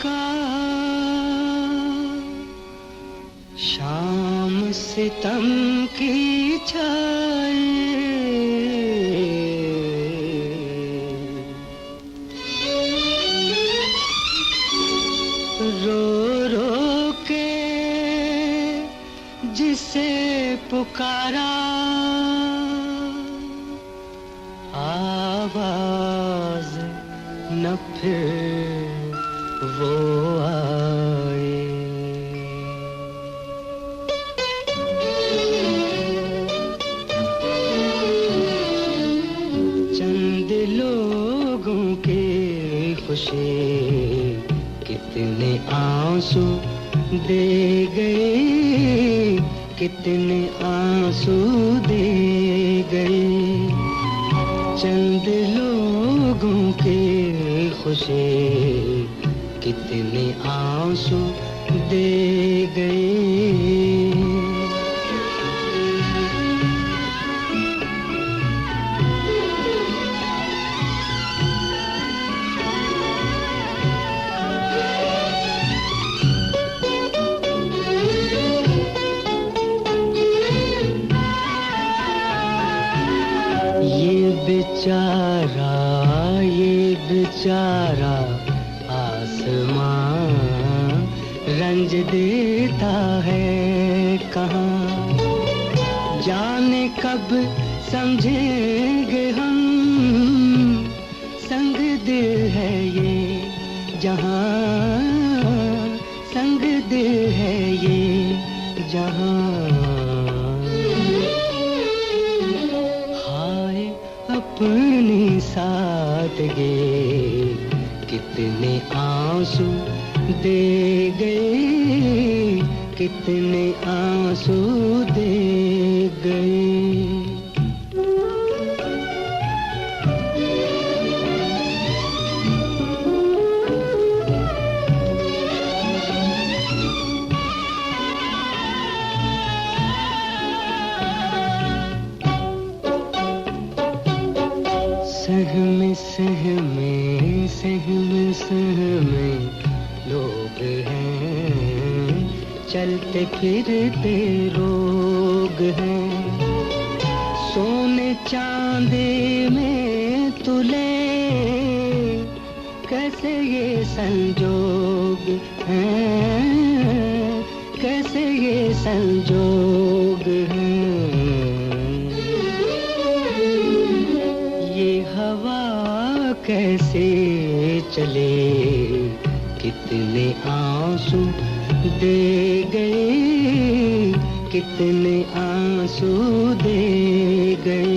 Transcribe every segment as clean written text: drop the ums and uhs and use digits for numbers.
का शाम सितम की छाए, रो रो के जिसे पुकारा आवाज न फिर वो आए। चंद लोगों की खुशी कितने आंसू दे गए, कितने आंसू दे गए। चंद लोगों की खुशी कितने आंसू दे गए। ये बेचारा आसमां रंज देता है कहाँ, जाने कब समझेंगे हम संग दिल है ये जहाँ, संग दिल है ये जहाँ। अपनी सादगी कितने आंसू दे गए, कितने आंसू दे गए। सहमे सहमे सहमे सहमे लोग हैं, चलते फिरते रोग हैं। सोने चांदी में तुले कैसे ये संजोग हैं, कैसे ये संजोग हैं। हवा कैसे चले कितने आंसू दे गए, कितने आंसू दे गए।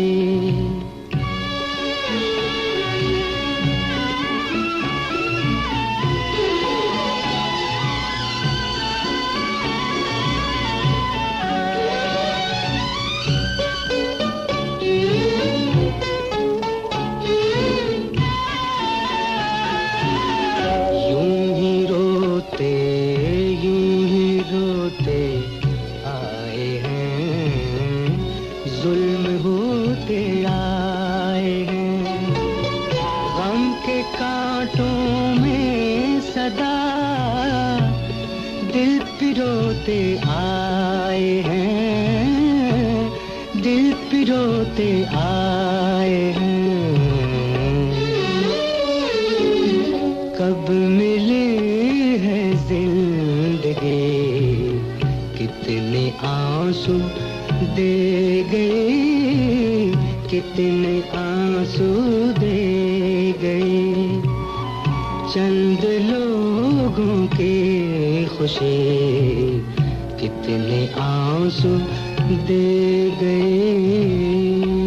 आए हैं जुल्म होते आए हैं, गम के कांटों में सदा दिल पिरोते आए हैं, दिल पिरोते आए हैं। कब मिले है जिंदगी कितने आंसू दे गए, कितने आंसू दे गए। चंद लोगों की खुशी कितने आंसू दे गए।